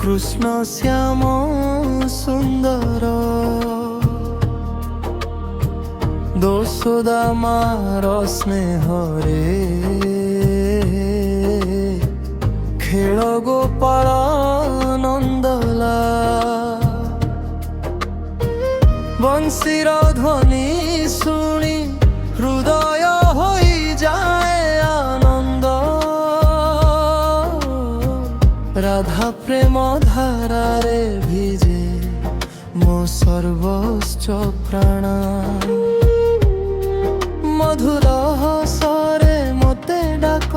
কৃষ্ণ শ্যাম সুন্দর দোসদা মার স্নেহরে খেল গোপাল নন্দলা বংশীর ধ্বনি শুনি হৃদয় হয়ে যায় আনন্দ রাধা প্রেম ধারারে ভিজে মো সর্বস্ব প্রাণ মধুর হসরে মতে ডাক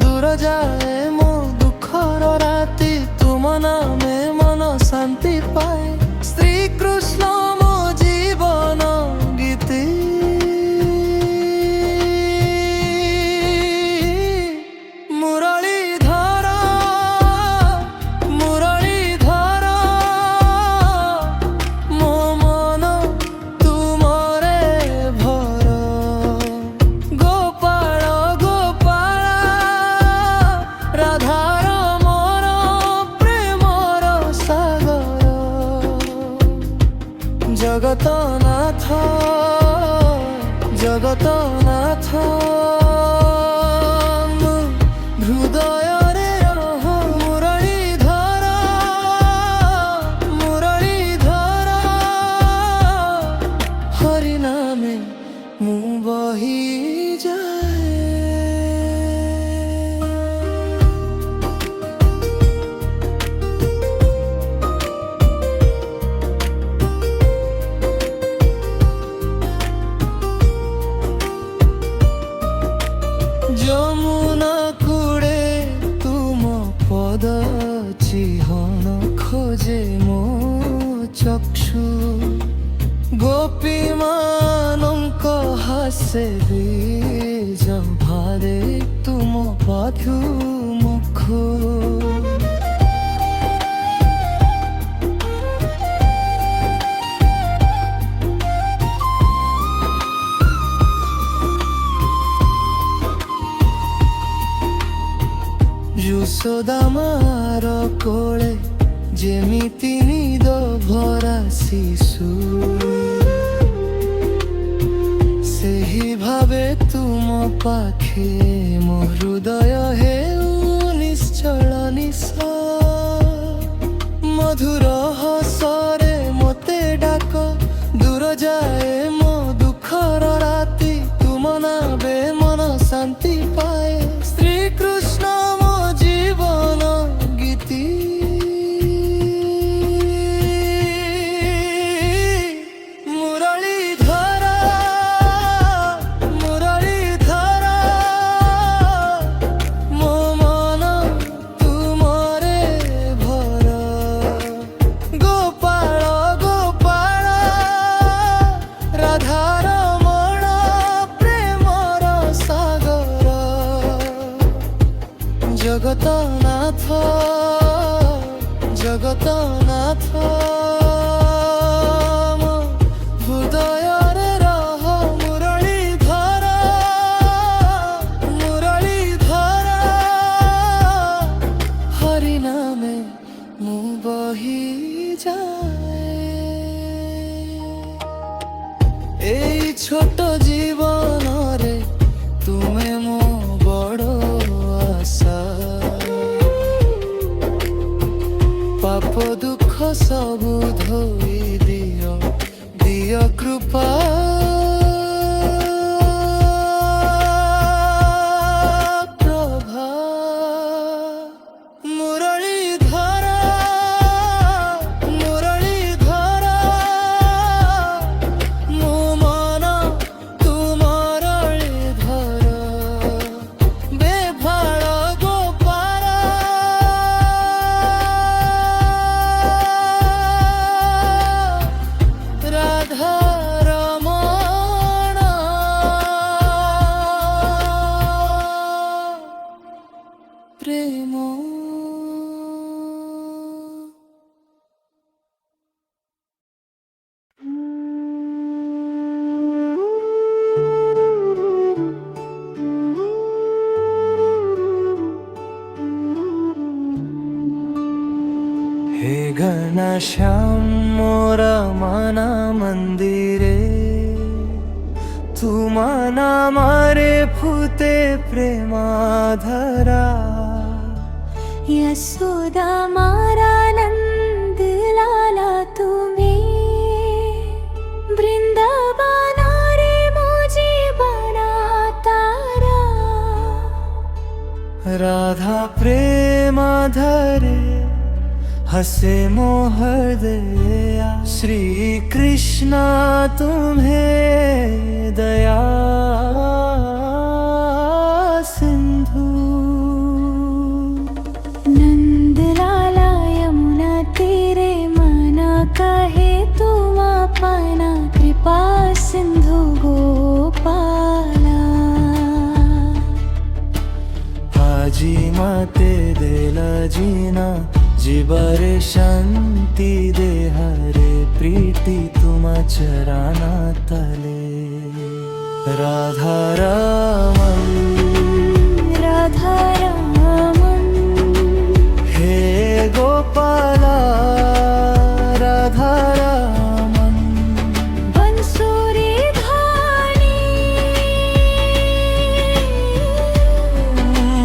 দূর যায় মো দুঃখর রাতি তুম নামে মন শান্তি পায় শ্রীকৃষ্ণ মো জীবন গীতি মুরলীধর মুরলীধর মো মন তুমরে ভর গোপাল গোপাল রাধার মোর প্রেমর সাগর জগতনাথ জগতনাথ হৃদয়রে রহ মুরলীধর মুরলীধর হরি নামে মু বহি যায় যমুনা কুড়ে তুম পদ চিহ্ন খোঁজে মো চক্ষু গোপী ମାନଙ୍କ হাসে বীজ ভারে তুম পাধু মুখ যশোদা মার কোলে যেমিতি নিদ ভরা শিশু ସେହି ଭାବେ ତୁମ ପାଖେ ମୋ ହୃଦୟ ହେଉ ନିଶ୍ଚଳ ନିଶ ମଧୁର ହସରେ ମୋତେ ଡାକ ଦୂର ଯାଏ ମୋ ଦୁଃଖର ରାତି ତୁମ ନାବେ ମନ ଶାନ୍ତି ପାଏ ଶ୍ରୀକୃଷ୍ଣ ମୋ ଜୀବନ ଗୀତି মুরলীধর মুরলীধর মো মন তুমরে ভর গোপাল গোপাল রাধার মন প্রেমর সাগর জগতনাথ জগতনাথ মো হৃদয়রে রহ মুরলীধর মুরলীধর হরি নামে মু বহি যায় এই ছোট জীবনরে তুমে মো বড় আশা পাপ দুঃখ সবু ধোই দিও দিও কৃপা প্রভা মুরলীধর মুরলীধর মো মন তুমরলি ধর বেভাল গোপাল রাধারমণ প্রেম हे घनश्याम मोरा मना मंदिरे, तू मना मारे फुते प्रेमाधरा. यशोदा मारा नंद लाला तुम्ही, वृंदावना रे मुझे बना तारा. राधा प्रेमाधरे हसे मोहर दया, श्री कृष्णा तुम्हें दया सिंधु. नंद लाला यमुना तेरे मना कहे तुम अपना, कृपा सिंधु गोपाला. आजी माते देला जीना, जिबरे शांती दे हरे प्रीति तुम चराना तले. राधा रमन राधा रमन हे गोपाला, राधा रमन बंसुरी धानी.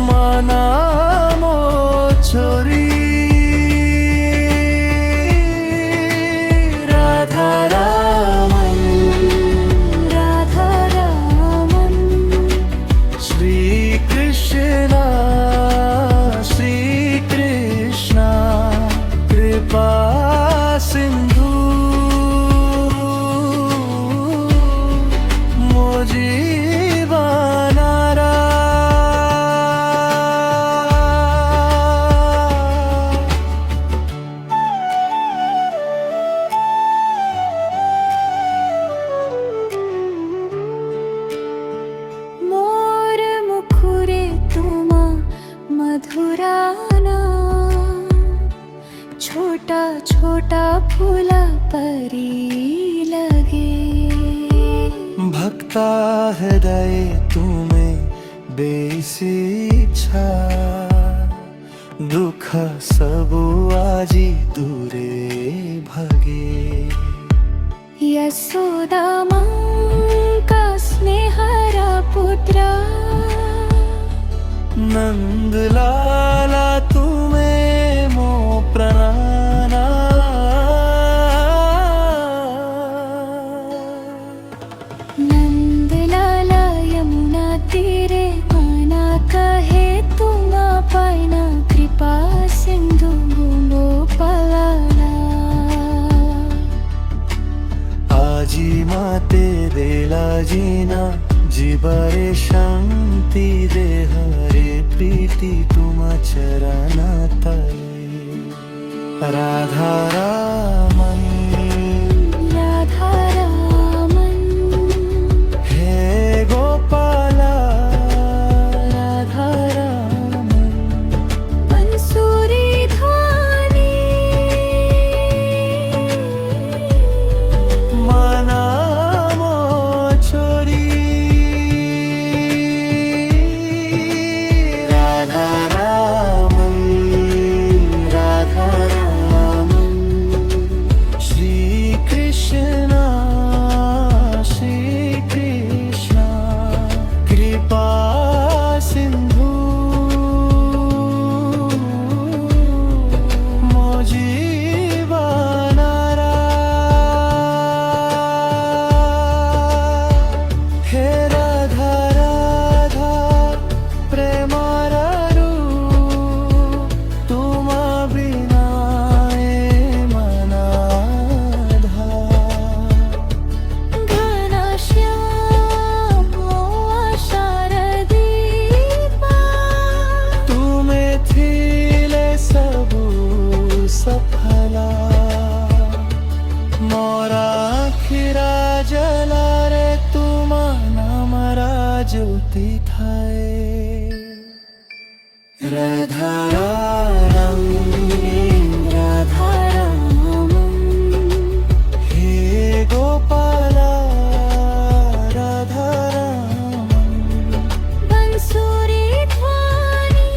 मना मो छोरी. सिंधु मोजीवनारा. मोर मुखुरे तुम मधुराना, छोटा छोटा फूला परी लगे. भक्ता हृदय तुम्हें बेसी इच्छा, दुख सबु आजी दूरे भगे. यशोदा मां का स्नेहरा पुत्रा, नंद लाला तुम्हें मो प्रणाना. नंद लाला यमुना तेरे मना कहे तुम अपना, कृपा सिंधु गोपाला. आजी माते देला जीना, जिबरे शांति दे हरे प्रीति तुम चरना तले. राधा रमन राधा रमन हे गोपाला, राधा रमन बंसुरी धानी. मना मो छोरी. राधा रमन राधा रमन श्री कृष्णा श्री कृष्णा, कृपा सिंधु मोजीवनारा. हे राधा राधा प्रेमारा रूप, तुम बिना ए मनाधा. घनश्याम शारदीपा, तुमे थिले सबु सफला. मोरा खीरा जला रे तुम नामरा ज्योति थाए. राधा रमन राधा रमन हे गोपाला, राधा रमन बंसुरी धानी.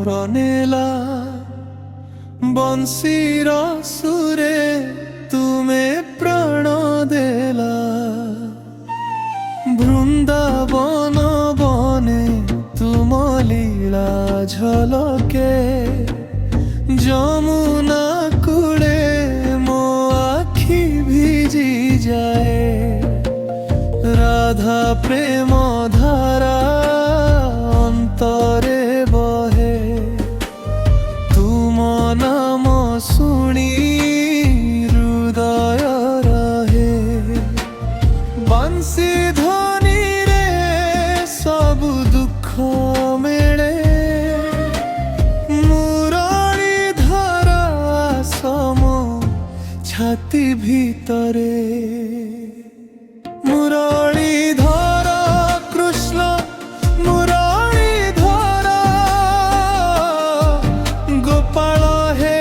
ରନେଲା ବଂଶୀର ସୁରେ ତୁମେ ପ୍ରାଣ ଦେଲା ବୃନ୍ଦାବନ ବନେ ତୁମ ଲୀଳା ଝଲକେ যমুনা কূলে মো আখি ভিজি যায় রাধা প্রেম ধারা অন্তরে বহে তুম নাম শুনি হৃদয় রহে বংশী ধ্বনি রে সবু দুঃখ মেলে ছাতি ভিতরে মুরলীধর কৃষ্ণ মুরলীধর গোপাল হে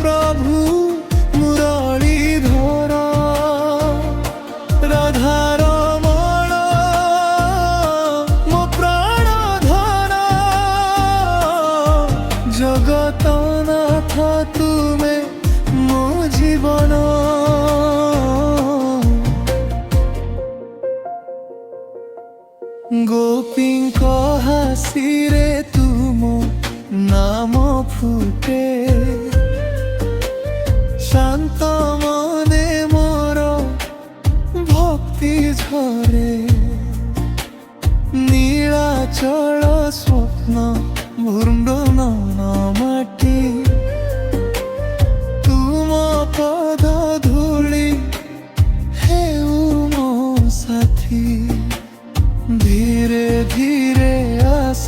প্রভু মুরলীধর রাধারমণ মো প্রাণ ধন জগতনাথ তুমে মো জীবন গোপীঙ্ক হাসিরে তুম নাম ফুটে শান্ত মনে মোর ভক্তি ঝরে নীলাচল স্বপ্ন ভূর্ণন মাটি তুম পদ ধূলি হেউ মো সাথী ধীরে ধীরে আস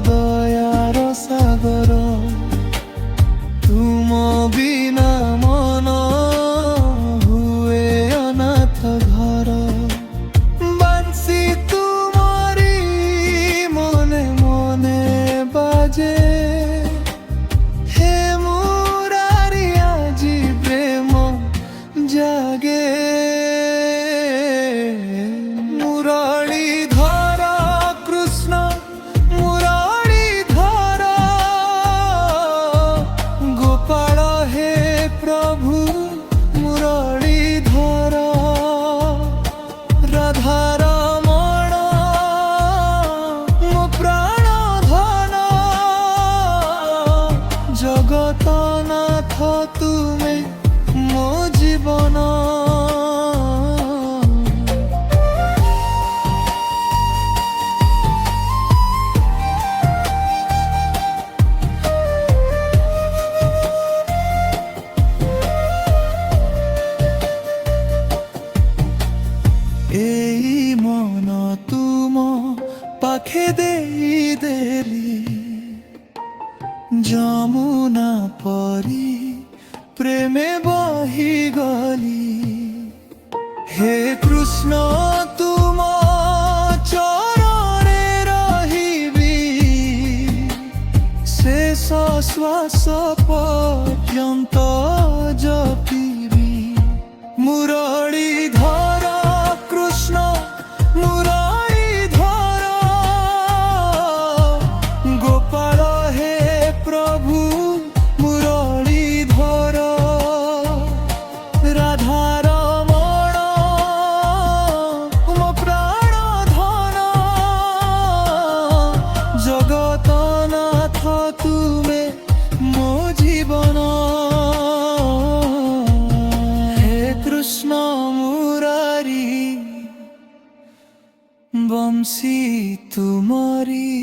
দয়ার সাগর তুম বিনা মন হুয়ে অনাথ ঘর বাঁশি তুমরি মনে মনে বাজে হে মুরারি আজি প্রেম জাগে মুরলীধর কৃষ্ণ মুরলীধর গোপাল হে প্রভু মুরলীধর রাধারমণ মো প্রাণ ধন জগতনাথ তুমে মো জীবন এই মন তুম পাখে দেই দেলি যমুনা পরি প্রেমে বহি গলি হে কৃষ্ণ তুম চরণে রহিবি শেষ শ্বাস পর্যন্ত জপিবি মুরলীধর কৃষ্ণ মুরলীধর গোপাল হে প্রভু মুরলীধর রাধারমণ মো প্রাণ ধন জগতনাথ তুমে মো জীবন হে কৃষ্ণ মুরারি বংশী তুমরি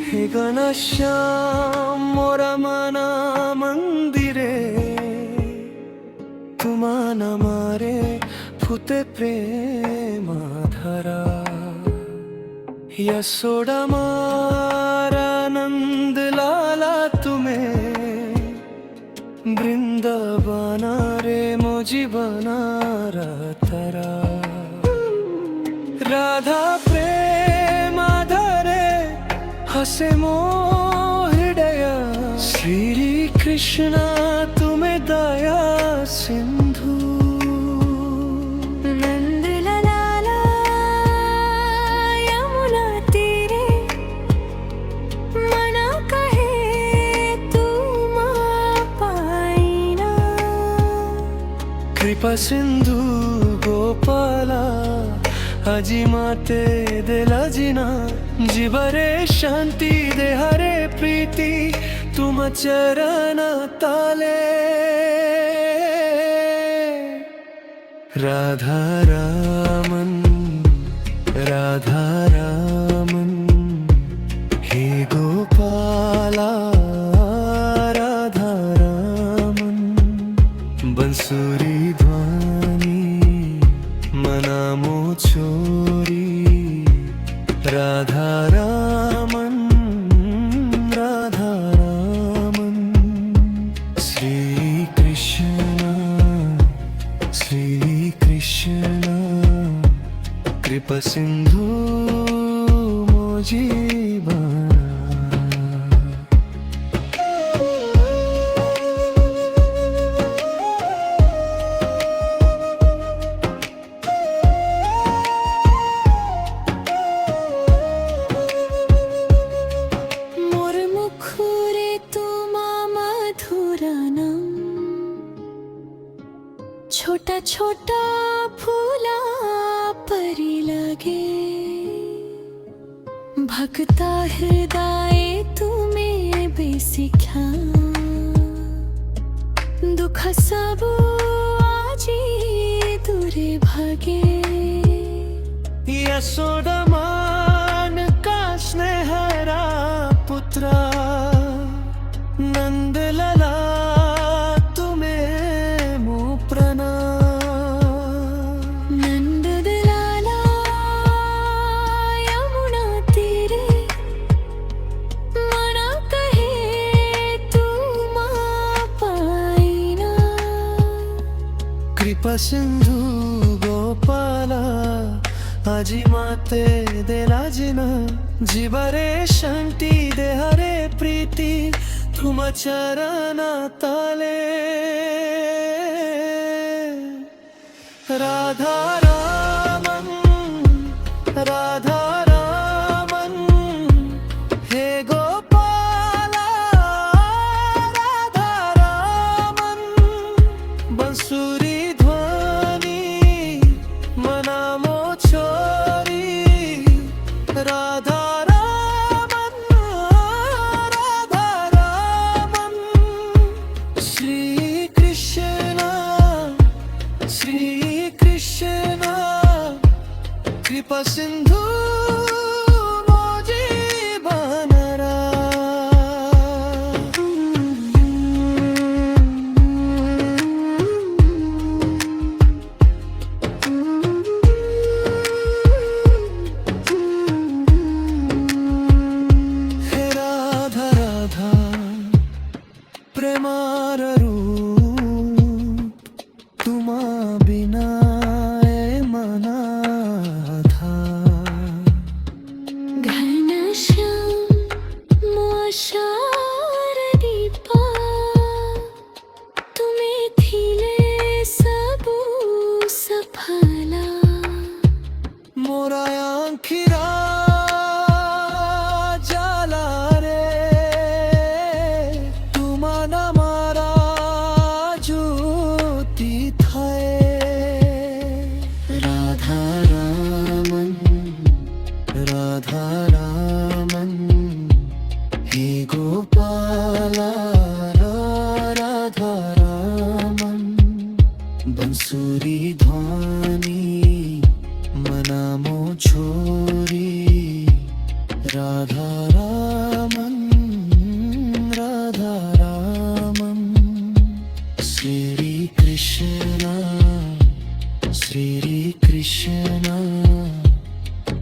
হে ঘনশ্যাম মোরা মানা মন্দিরে তোমা নামারে ফুতে প্রেম ধারা यशोदा मारा नंद लाला तुम्हें बृंदावन रे मोजी बना तारा राधा प्रेम आधारे हसे मोहृदय श्री कृष्ण तुम्हें दया सिंधु नंद लाला यमुना तीरे मना कहे तुम पाइना कृपा सिंधु गोपाला अजी माते दिला जिना जीवरे शांति दे हरे प्रीति तुम चरण ताले राधा रामन हे गोपाला राधा रामन बंसुरी ध्वनि मनामो छोरी राधा रामन श्री कृष्ण कृपा सिंधु मोजी बना छोटा छोटा फूला परी लगे भक्ता हृदय तुम्हें बेसिख्या दुख सब आजी दूरे भागे यशोदा मान का स्नेहरा पुत्रा नंद लाला कृपा सिंधु गोपाला अजी माते दिला जिना जीवरे शांति दे हरे प्रीति तुम चरण ताले राधा रामन हे गोपाला राधा रामन बंसुरी राधा रामन श्री कृष्ण कृपा सिंधु मोजी बनरा प्रेमार रूप तुमा बिना मना था घनश्याम मोशार दीपा तुम्हें थिले सबू सफला मोरा आँखिरा राधा रामन हे गोपाला राधा रामन बंसुरी ध्वनि मनामो छोरी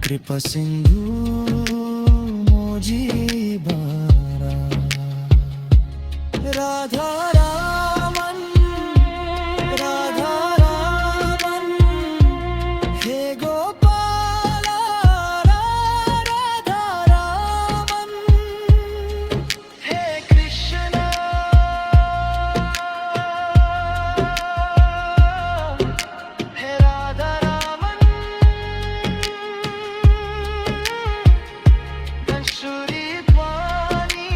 কৃপা সিন্ধু মোজিবারা রাধা রামন রাধা রামন হে গোপাল রাধা রামন হে কৃষ্ণ হে রাধা রামন বংশুরি পানি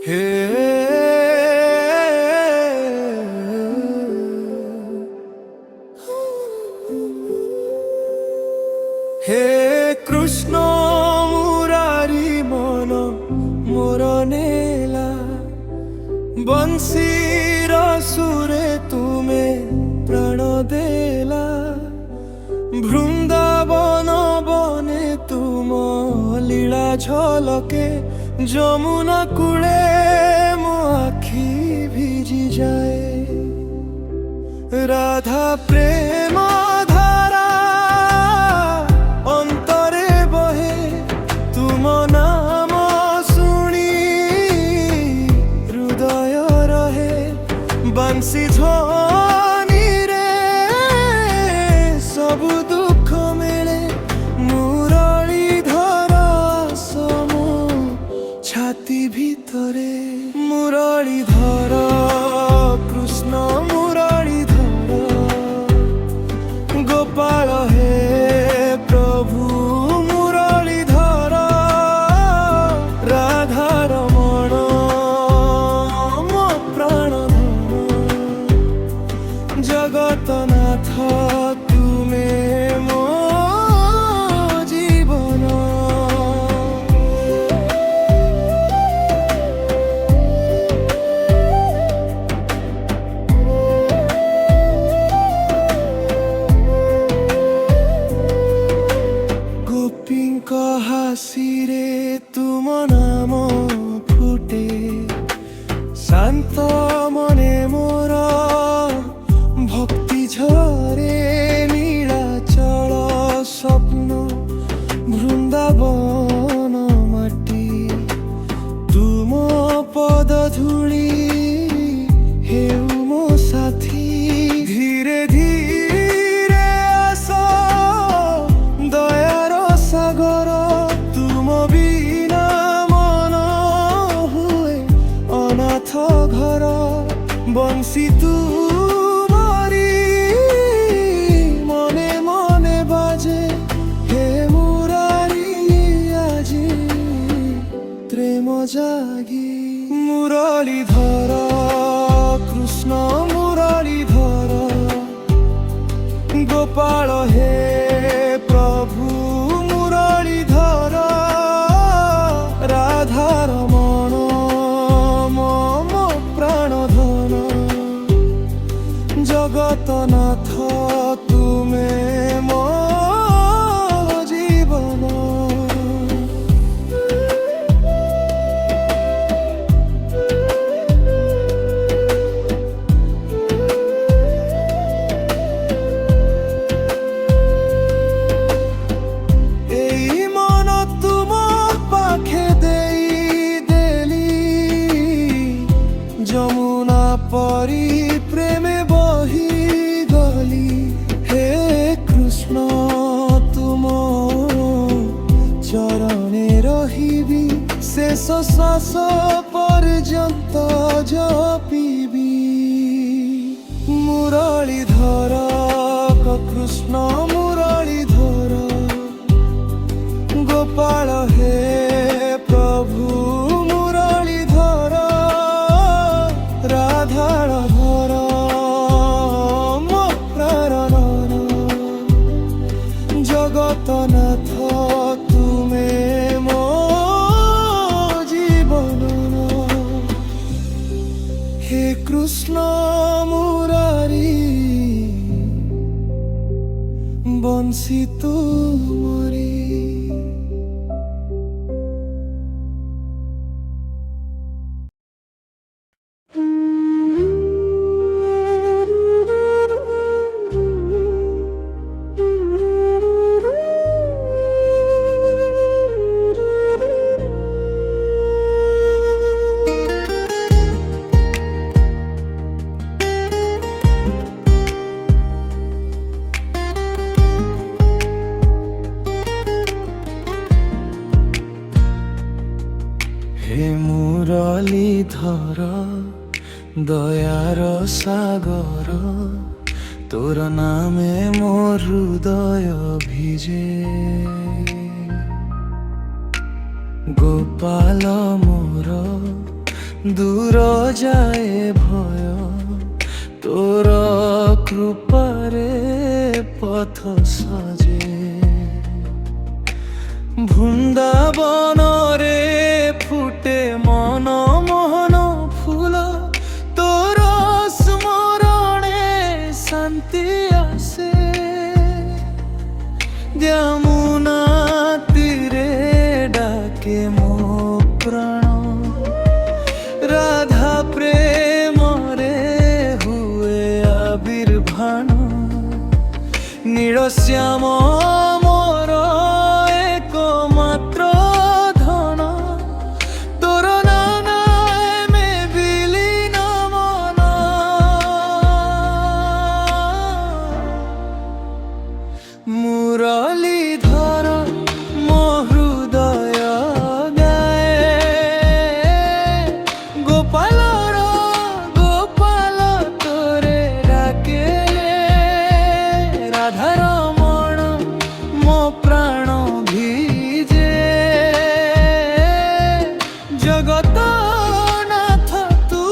হে হে কৃষ্ণ মুরারি মন মোর নেলা বংশীর সুরে তুমে প্রাণ দেলা বৃন্দাবন বনে তুম লীলা ঝলকে যমুনা কূলে মো আখি ভিজি যায় রাধা প্রেম ধারা অন্তরে বহে তুম নাম শুনি হৃদয় রহে বংশী ধ্বনি রে সবু দুঃখ মেলে মুরলী ধর সম ছাতি ভিতরে মুরলী ধর কৃষ্ণ মুরলী ধর গোপাল হে প্রভু মুরলী ধর রাধা রমণ মো প্রাণ ধন জগতনাথ তুমে মো জীবন গোপীঙ্ক হাসিরে তুম নাম ফুটে শান্ত মনে মোর ভক্তি ঝরে নীলাচল স্বপ্ন বৃন্দাবন মাটি তুম পদ ধূলি হেউ মো সাথী ধীরে ধীরে আস দয়ার সাগর তুম বিনা মন হুয়ে অনাথ ঘর বংশী তুমারি মনে মনে বাজে হে মুরারি আজি প্রেম জাগি মুরলী ধর কৃষ্ণ মুরলী ধর গোপাল হে প্রভু মুরলী ধর রাধা রমণ মম প্রাণ ধন জগতনাথ তুমে মো জীবন এই মন তুম পাখে দেই দেলি যমুনা পরি প্রেমে বহি গলি হে কৃষ্ণ তুম চরণে রহিবি শেষ শ্বাস পর্যন্ত জপিবি মুরলী ধর কৃষ্ণ মুরলী ধর গোপাল হে প্রভু মুরলী ধর রাধা ধর মো প্রাণ জগতনাথ তুমে মো হে মুরলীধর দয়ার সাগর, তোর নামে মোর হৃদয় ভিজে। গোপাল মোর দূর যায় ভয়, তোর কৃপারে পথ সজে। বৃন্দাবনরে ফুটে মন মোহন ফুল, তোর স্মরণে শান্তি আসে। যমুনা তীরে ডাকে মো প্রাণ, রাধা প্রেমরে হুয়ে আবির্ভাণ। নীল শ্যাম মোর একমাত্র ধন, তোর নানায় মে বিলীন মন। মুরলীধর মো হৃদয় গায়ে, গোপালর গোপাল তোরে ডাকে। রাধার মন মো প্রাণ ভিজে, জগত নাথ তু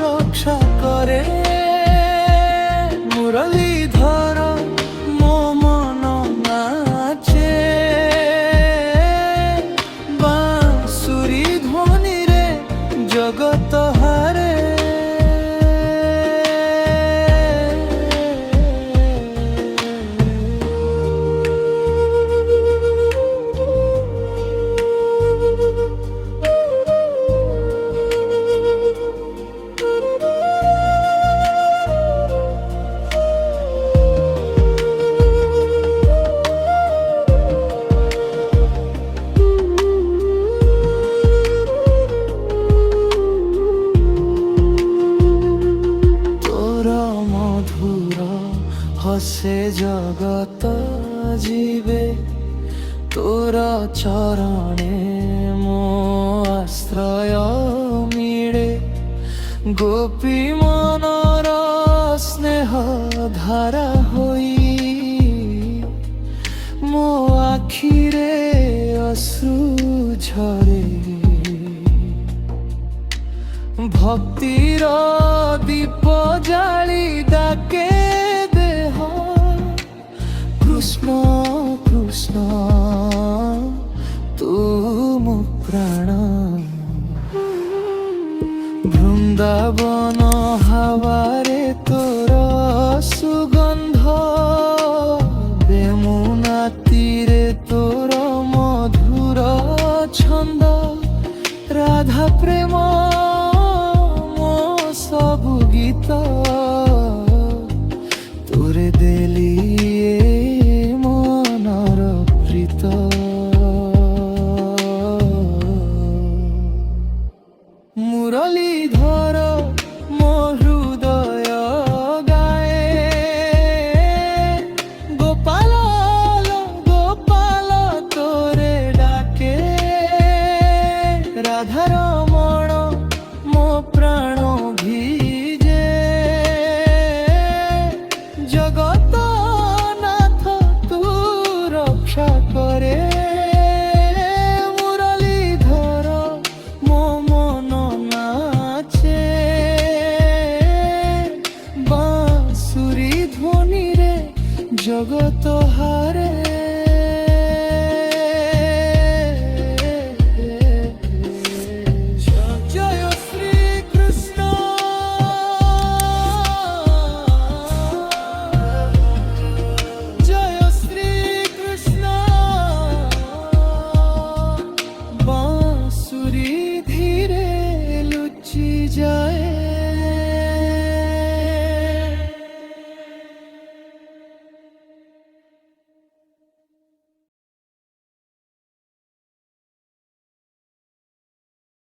রক্ষা করে। মুরলীধর মো মন নাচে, বাঁশুরি ধ্বনিরে জগত হারে। হসে জগত জীবে, তোর চরণে মো আশ্রয় মিଳେ। গোপী মনর স্নেহ ধারা হই, মো আখিরে অশ্রু ঝরে। ভক্তির দীপ জালি ডাকে দেহ, কৃষ্ণ কৃষ্ণ তু মো প্রাণ। বৃন্দাবন হাওয়ারে তোর সুগন্ধ, যমুনা তীরে তোর মধুর ছন্দ। রাধা প্রেম মো সবু গীত।